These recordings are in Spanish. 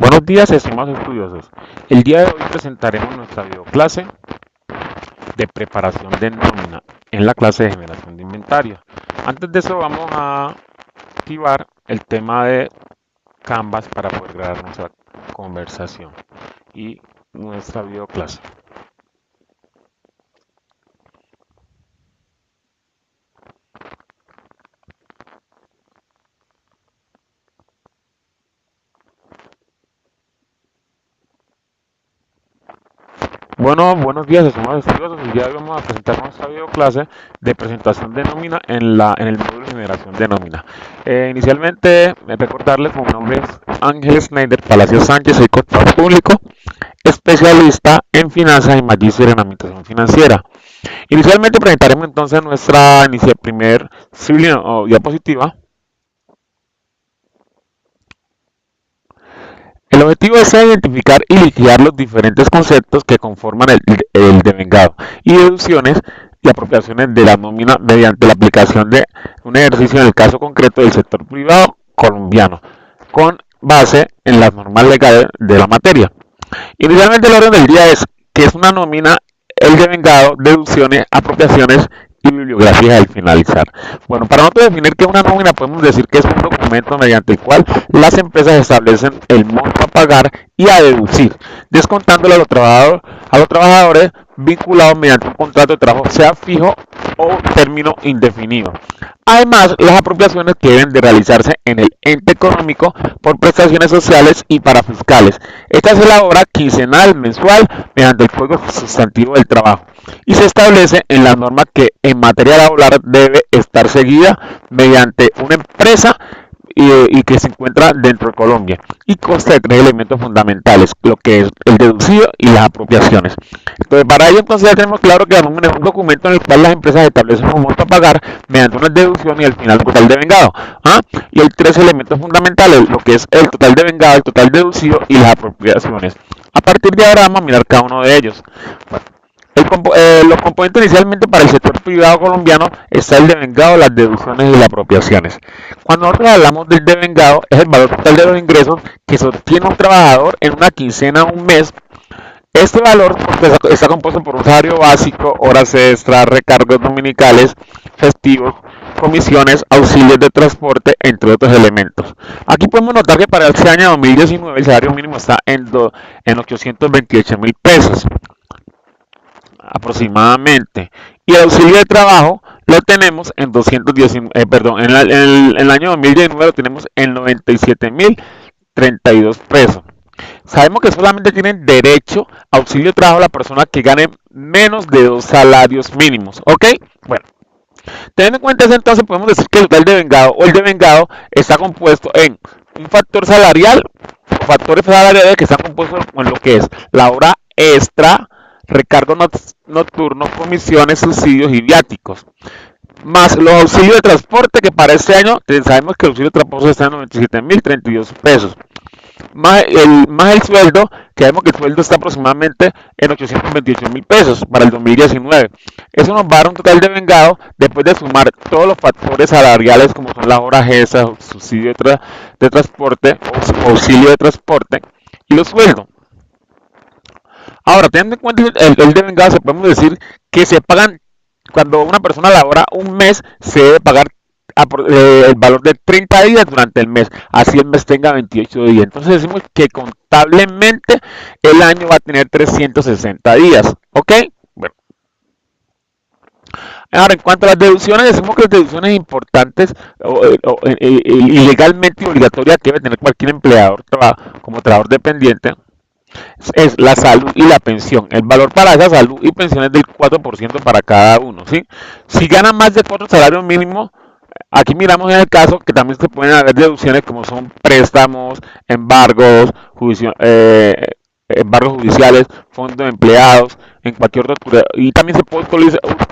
Buenos días, estimados estudiosos. El día de hoy presentaremos nuestra videoclase de preparación de nómina en la clase de generación de inventario. Antes de eso vamos a activar el tema de Canvas para poder grabar nuestra conversación y nuestra videoclase. Bueno, buenos días, estimados estudiosos. El día de hoy vamos a presentar nuestra videoclase de presentación de nómina en el módulo de generación de nómina. Inicialmente, recordarles que mi nombre es Ángel Schneider Palacios Sánchez, soy contador público, especialista en finanzas y magíster en administración financiera. Inicialmente presentaremos entonces nuestra primer o diapositiva. El objetivo es identificar y liquidar los diferentes conceptos que conforman el devengado y deducciones y apropiaciones de la nómina mediante la aplicación de un ejercicio en el caso concreto del sector privado colombiano, con base en las normas legales de la materia. Inicialmente el orden del día es que es una nómina, el devengado, deducciones, apropiaciones y bibliografía al finalizar. Bueno, para nosotros definir qué es una nómina, podemos decir que es un documento mediante el cual las empresas establecen el monto a pagar y a deducir, descontándole a los trabajadores vinculados mediante un contrato de trabajo, sea fijo o término indefinido. Además, las apropiaciones que deben de realizarse en el ente económico por prestaciones sociales y parafiscales. Esta se elabora quincenal, mensual, mediante el Código Sustantivo del Trabajo y se establece en la norma que en materia laboral debe estar seguida mediante una empresa y que se encuentra dentro de Colombia y consta de tres elementos fundamentales, lo que es el deducido y las apropiaciones. Entonces, para ello entonces ya tenemos claro que la nómina es un documento en el cual las empresas establecen un monto a pagar mediante una deducción y al final el total de vengado. Y hay tres elementos fundamentales, lo que es el total de vengado, el total deducido y las apropiaciones. A partir de ahora vamos a mirar cada uno de ellos. Bueno, los componentes inicialmente para el sector privado colombiano está el devengado, las deducciones y las apropiaciones. Cuando nosotros hablamos del devengado, es el valor total de los ingresos que sostiene un trabajador en una quincena o un mes. Este valor está compuesto por un salario básico, horas extras, recargos dominicales, festivos, comisiones, auxilios de transporte, entre otros elementos. Aquí podemos notar que para este año 2019 el salario mínimo está en 828.000 pesos aproximadamente. Y el auxilio de trabajo lo tenemos en 219, en el año 2019 lo tenemos en 97.032 pesos. Sabemos que solamente tienen derecho a auxilio de trabajo la persona que gane menos de 2 salarios mínimos. ¿Ok? Bueno, teniendo en cuenta eso, entonces podemos decir que el total de vengado o el de vengado está compuesto en un factor salarial, o factores salariales que están compuestos en lo que es la hora extra, recargos nocturnos, comisiones, subsidios y viáticos. Más los auxilios de transporte que para este año sabemos que el auxilio de transporte está en 97.032 pesos. Más el sueldo, que vemos que el sueldo está aproximadamente en 828.000 pesos para el 2019. Eso nos va a dar un total de vengado después de sumar todos los factores salariales como son las horas extras, subsidio de transporte, auxilio de transporte y los sueldos. Ahora, teniendo en cuenta el devengado, se podemos decir que se pagan, cuando una persona labora un mes, se debe pagar el valor de 30 días durante el mes, así el mes tenga 28 días. Entonces decimos que contablemente el año va a tener 360 días. ¿Ok? Bueno. Ahora, en cuanto a las deducciones, decimos que las deducciones importantes y legalmente obligatorias que debe tener cualquier empleador como trabajador dependiente es la salud y la pensión. El valor para esa salud y pensión es del 4% para cada uno. ¿Sí? Si ganan más de 4 salarios mínimos, aquí miramos en el caso que también se pueden haber deducciones como son préstamos, embargos judiciales, fondos de empleados, en cualquier otra, y también se puede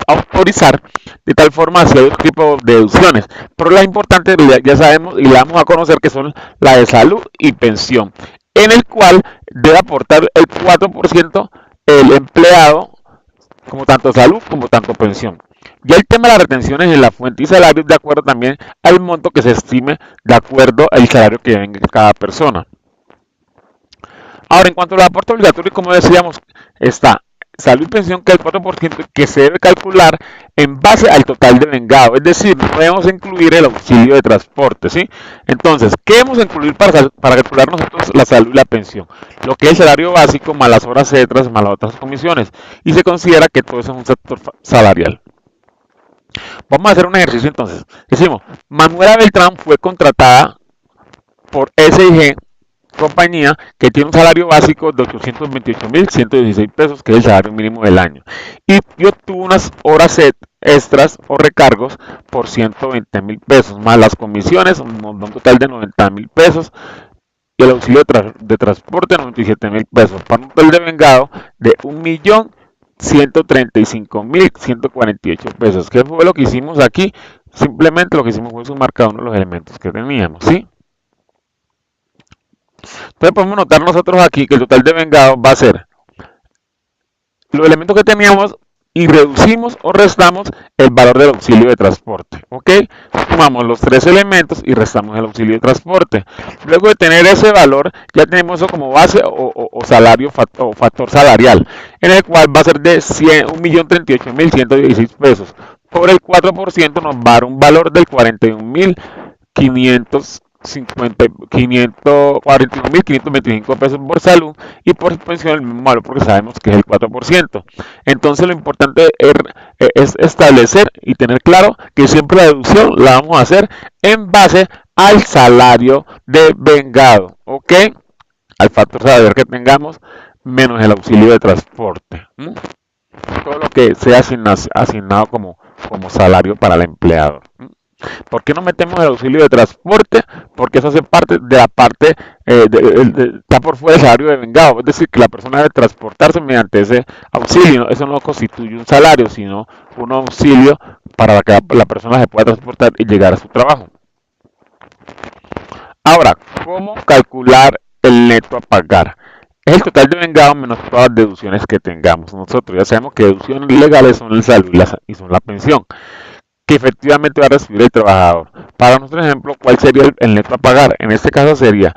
autorizar de tal forma hacia otro tipo de deducciones. Pero las importantes ya sabemos y la vamos a conocer que son la de salud y pensión, en el cual debe aportar el 4% el empleado, como tanto salud como tanto pensión. Ya el tema de las retenciones en la fuente y salarios de acuerdo también al monto que se estime de acuerdo al salario que venga cada persona. Ahora, en cuanto al aporte obligatorio, como decíamos, está salud y pensión, que es el 4% que se debe calcular en base al total de vengado, es decir, no debemos incluir el auxilio de transporte, ¿sí? Entonces, ¿qué debemos incluir para calcular nosotros la salud y la pensión? Lo que es el salario básico, más las horas extras, más las otras comisiones, y se considera que todo eso es un sector salarial. Vamos a hacer un ejercicio entonces. Decimos, Manuela Beltrán fue contratada por SIG compañía que tiene un salario básico de 828.116 pesos, que es el salario mínimo del año. Y obtuvo unas horas extras o recargos por 120.000 pesos, más las comisiones, un total de 90.000 pesos, y el auxilio de transporte, 97.000 pesos, para un total de vengado de 1.135.148 pesos. ¿Qué fue lo que hicimos aquí? Simplemente lo que hicimos fue sumar cada uno de los elementos que teníamos, ¿sí? Entonces podemos notar nosotros aquí que el total de vengado va a ser los elementos que teníamos y reducimos o restamos el valor del auxilio de transporte. ¿Ok? Sumamos los tres elementos y restamos el auxilio de transporte. Luego de tener ese valor, ya tenemos eso como base o salario o factor salarial, en el cual va a ser de 1.038.116 pesos. Por el 4% nos va a dar un valor del 41.525 pesos por salud, y por pensión el mismo valor, porque sabemos que es el 4%. Entonces lo importante es establecer y tener claro que siempre la deducción la vamos a hacer en base al salario de vengado, ¿ok? Al factor salarial que tengamos menos el auxilio de transporte. Todo lo que sea asignado como salario para el empleador. ¿Por qué no metemos el auxilio de transporte? Porque eso hace parte de la parte, está por fuera del salario de vengado. Es decir, que la persona debe transportarse mediante ese auxilio. Eso no constituye un salario, sino un auxilio para que la persona se pueda transportar y llegar a su trabajo. Ahora, ¿cómo calcular el neto a pagar? Es el total de vengado menos todas las deducciones que tengamos. Nosotros ya sabemos que deducciones legales son el salud y son la pensión, que efectivamente va a recibir el trabajador. Para nuestro ejemplo, ¿cuál sería el neto a pagar? En este caso sería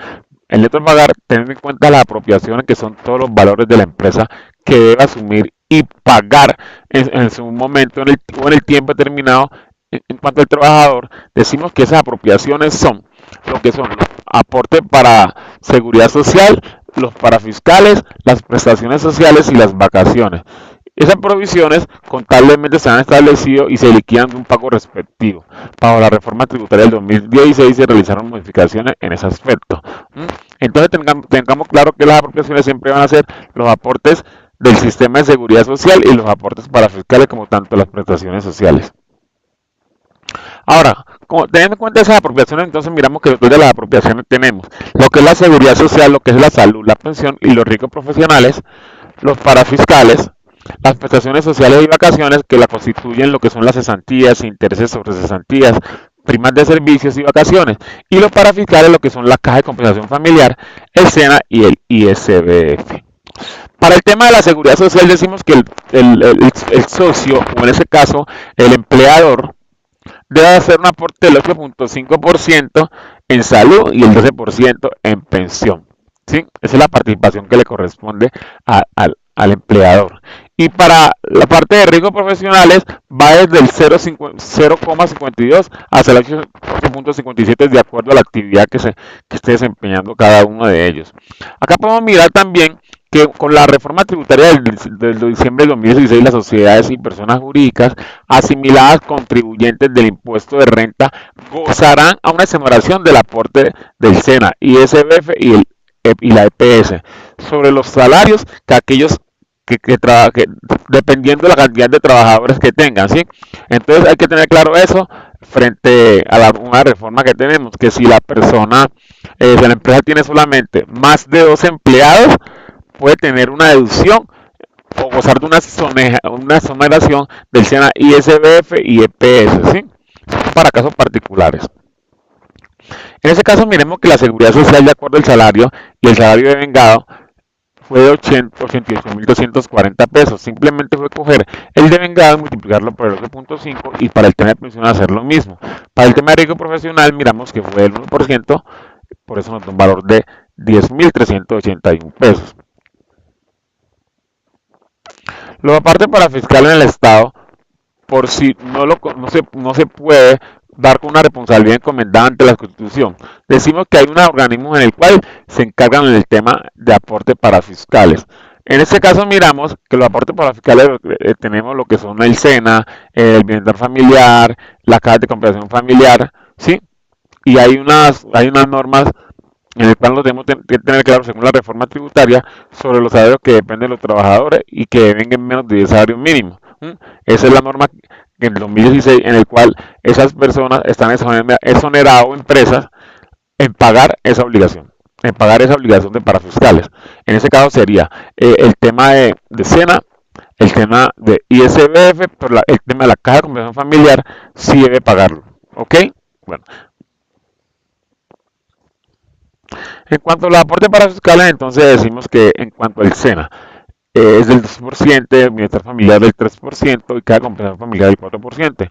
el neto a pagar teniendo en cuenta las apropiaciones, que son todos los valores de la empresa que debe asumir y pagar en su momento o en el tiempo determinado. En cuanto al trabajador, decimos que esas apropiaciones son lo que son los aportes para seguridad social, los parafiscales, las prestaciones sociales y las vacaciones. Esas provisiones contablemente se han establecido y se liquidan de un pago respectivo. Bajo la reforma tributaria del 2016 se realizaron modificaciones en ese aspecto. Entonces tengamos claro que las apropiaciones siempre van a ser los aportes del sistema de seguridad social y los aportes parafiscales, como tanto las prestaciones sociales. Ahora, teniendo en cuenta esas apropiaciones, entonces miramos que después de las apropiaciones tenemos lo que es la seguridad social, lo que es la salud, la pensión y los riesgos profesionales, los parafiscales, las prestaciones sociales y vacaciones, que la constituyen lo que son las cesantías, intereses sobre cesantías, primas de servicios y vacaciones, y los parafiscales, lo que son la caja de compensación familiar, el SENA y el ISBF. Para el tema de la seguridad social decimos que el socio, o en ese caso el empleador, debe hacer un aporte del 8.5% en salud y el 12% en pensión. ¿Sí? Esa es la participación que le corresponde al empleador. Y para la parte de riesgos profesionales va desde el 0,52 hasta el 8.57, de acuerdo a la actividad que esté desempeñando cada uno de ellos. Acá podemos mirar también que con la reforma tributaria del diciembre del 2016, las sociedades y personas jurídicas asimiladas contribuyentes del impuesto de renta gozarán a una exoneración del aporte del SENA, ISBF y la EPS sobre los salarios que aquellos que dependiendo de la cantidad de trabajadores que tengan, ¿sí? Entonces hay que tener claro eso frente a una reforma que tenemos, que si la persona, si la empresa tiene solamente más de 2 empleados, puede tener una deducción o gozar de una exoneración del SENA, ISBF y EPS, ¿sí? Para casos particulares. En ese caso miremos que la seguridad social, de acuerdo al salario y el salario de vengado, fue de 88.240 pesos. Simplemente fue coger el de vengado y multiplicarlo por el 8.5, y para el tema de pensión hacer lo mismo. Para el tema de riesgo profesional miramos que fue del 1%, por eso nos da un valor de 10.381 pesos. Los apartes para fiscal en el Estado, por si no se puede dar con una responsabilidad encomendada ante la Constitución. Decimos que hay un organismo en el cual se encargan del tema de aporte para fiscales. En este caso miramos que los aportes para fiscales tenemos lo que son el SENA, el bienestar familiar, la caja de compensación familiar, ¿sí? Y hay unas normas en el cual lo tenemos que tener claro según la reforma tributaria sobre los salarios que dependen de los trabajadores y que deben en menos de 10 salarios mínimos. Esa es la norma en el 2016 en el cual esas personas están exoneradas o empresas en pagar esa obligación de parafiscales. En ese caso sería el tema de SENA, el tema de ISBF, pero el tema de la caja de compensación familiar sí debe pagarlo. ¿Ok? Bueno, en cuanto a los aportes para fiscales, entonces decimos que en cuanto al SENA es del 2%, el bienestar familiar del 3% y cada compensación familiar del 4%.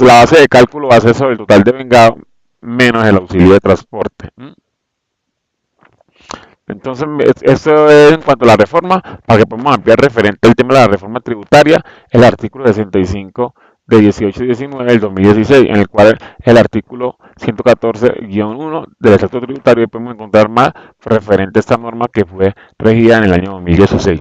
La base de cálculo va a ser sobre el total de vengado menos el auxilio de transporte. Entonces, eso es en cuanto a la reforma, para que podamos ampliar referente al tema de la reforma tributaria, el artículo 65 de 18 y 19 del 2016, en el cual el artículo 114-1 del Estatuto Tributario, y podemos encontrar más referente a esta norma que fue regida en el año 2016.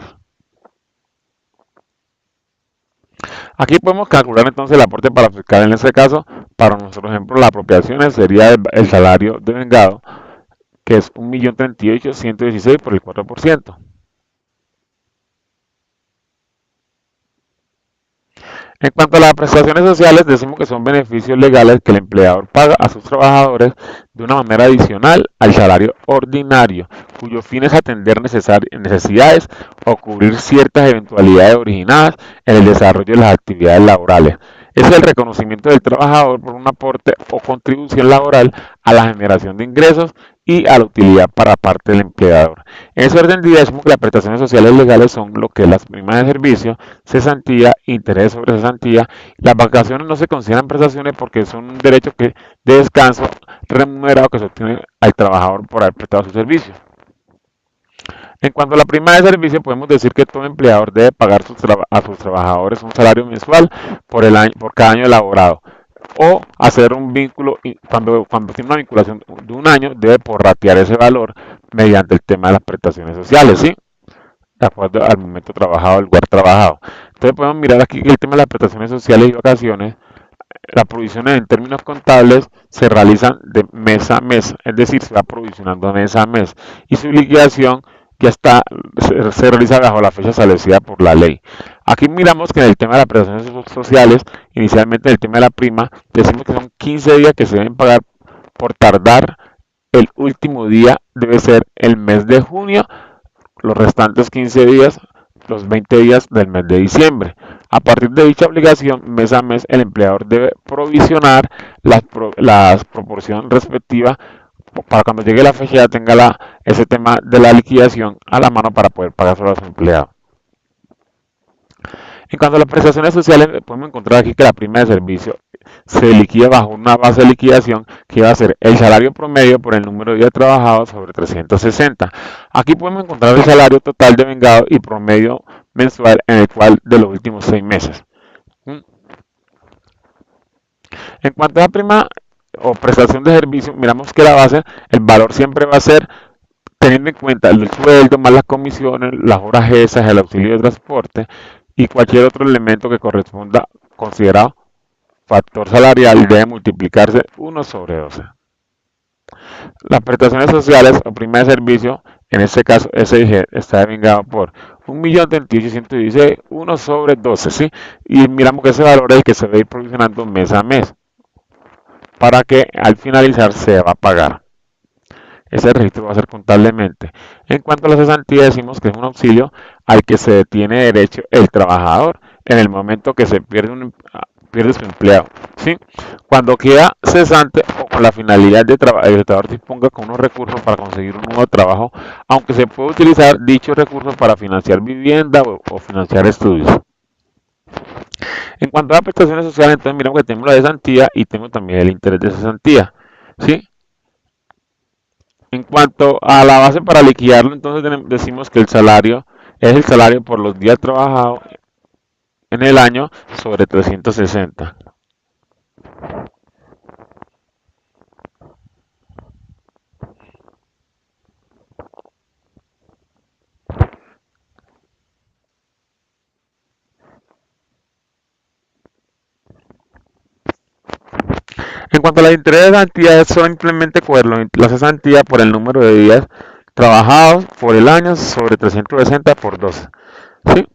Aquí podemos calcular entonces el aporte para fiscal. En este caso, para nuestro ejemplo, las apropiaciones sería el salario de vengado, que es 1.038.116 por el 4%. En cuanto a las prestaciones sociales, decimos que son beneficios legales que el empleador paga a sus trabajadores de una manera adicional al salario ordinario, cuyo fin es atender necesidades o cubrir ciertas eventualidades originadas en el desarrollo de las actividades laborales. Es el reconocimiento del trabajador por un aporte o contribución laboral a la generación de ingresos y a la utilidad para parte del empleador. En ese orden de ideas, decimos que las prestaciones sociales legales son lo que es las primas de servicio, cesantía, interés sobre cesantía. Las vacaciones no se consideran prestaciones porque son un derecho de descanso remunerado que se obtiene al trabajador por haber prestado su servicio. En cuanto a la prima de servicio, podemos decir que todo empleador debe pagar a sus trabajadores un salario mensual por cada año elaborado. O hacer un vínculo, cuando tiene una vinculación de un año, debe prorratear ese valor mediante el tema de las prestaciones sociales, ¿sí? De acuerdo al momento trabajado, al lugar trabajado. Entonces podemos mirar aquí que el tema de las prestaciones sociales y vacaciones, las provisiones en términos contables se realizan de mes a mes, es decir, se va provisionando mes a mes y su liquidación ya se realiza bajo la fecha establecida por la ley. Aquí miramos que en el tema de las prestaciones sociales, inicialmente en el tema de la prima, decimos que son 15 días que se deben pagar por tardar. El último día debe ser el mes de junio, los restantes 15 días, los 20 días del mes de diciembre. A partir de dicha obligación, mes a mes, el empleador debe provisionar la proporción respectiva para cuando llegue la fecha ya tenga ese tema de la liquidación a la mano para poder pagar a su empleado. En cuanto a las prestaciones sociales, podemos encontrar aquí que la prima de servicio se liquida bajo una base de liquidación que va a ser el salario promedio por el número de días trabajados sobre 360. Aquí podemos encontrar el salario total de vengado y promedio mensual en el cual de los últimos 6 meses. En cuanto a la prima o prestación de servicio, miramos que la base, el valor siempre va a ser teniendo en cuenta el sueldo más las comisiones, las horas extras, el auxilio de transporte y cualquier otro elemento que corresponda considerado factor salarial debe multiplicarse 1 sobre 12. Las prestaciones sociales o prima de servicio, en este caso SIG, está devengado por 1.038.116, 1 sobre 12, ¿sí? Y miramos que ese valor es el que se va a ir provisionando mes a mes, para que al finalizar se va a pagar. Ese registro va a ser contablemente. En cuanto a la cesantía, decimos que es un auxilio al que se tiene derecho el trabajador en el momento que se pierde su empleo, ¿sí? Cuando queda cesante o con la finalidad de el trabajador disponga con unos recursos para conseguir un nuevo trabajo, aunque se puede utilizar dichos recursos para financiar vivienda o financiar estudios. En cuanto a las prestaciones sociales, entonces miramos que tenemos la cesantía y tenemos también el interés de cesantía, ¿sí? En cuanto a la base para liquidarlo, entonces decimos que el salario es el salario por los días trabajados en el año sobre 360. En cuanto a la cesantía, es simplemente coger la cesantía por el número de días trabajados por el año sobre 360 por 12. ¿Sí?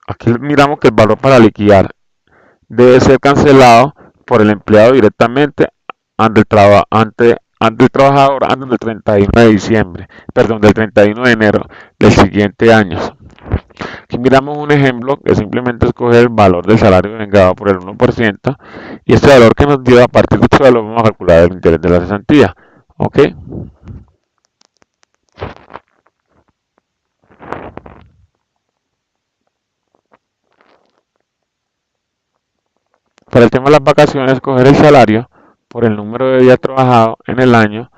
Aquí miramos que el valor para liquidar debe ser cancelado por el empleado directamente ante el trabajador antes del 31 de diciembre, perdón, del 31 de enero del siguiente año. Aquí miramos un ejemplo que simplemente escoger el valor del salario vengado por el 1% y este valor que nos dio a partir de este valor vamos a calcular el interés de la cesantía. ¿Ok? Para el tema de las vacaciones, escoger el salario por el número de días trabajados en el año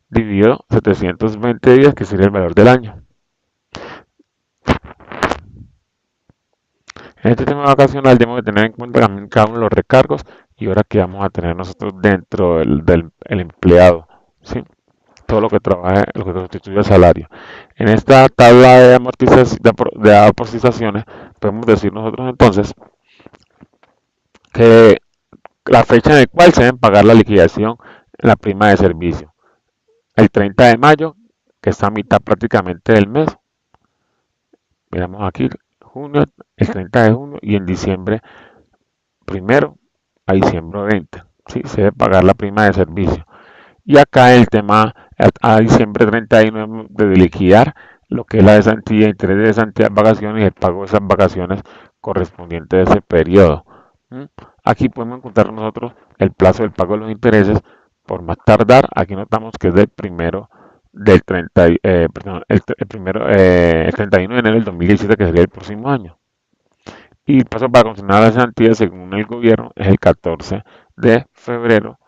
dividido 720 días, que sería el valor del año. En este tema vacacional debemos de tener en cuenta también cada uno de los recargos y horas que vamos a tener nosotros dentro del empleado, ¿sí? Todo lo que trabaje, lo que constituye el salario. En esta tabla de amortizaciones podemos decir nosotros entonces que la fecha en la cual se deben pagar la liquidación en la prima de servicio. El 30 de mayo, que está a mitad prácticamente del mes. Miramos aquí, junio, el 30 de junio y en diciembre primero a diciembre 20. ¿Sí? Se debe pagar la prima de servicio. Y acá el tema a diciembre 31 de liquidar lo que es la cesantía, interés de cesantía, vacaciones y el pago de esas vacaciones correspondientes a ese periodo. ¿Mm? Aquí podemos encontrar nosotros el plazo del pago de los intereses por más tardar. Aquí notamos que es del primero del 30, perdón, el primero, el 31 de enero del 2017, que sería el próximo año. Y el plazo para consignar la cesantía, según el gobierno, es el 14 de febrero.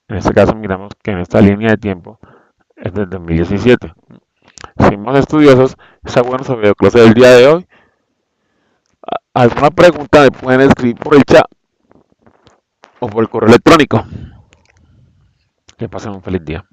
En este caso miramos que en esta línea de tiempo es del 2017. Si somos estudiosos, está bueno sobre la clase del día de hoy. ¿Alguna pregunta me pueden escribir por el chat o por el correo electrónico? Que pasen un feliz día.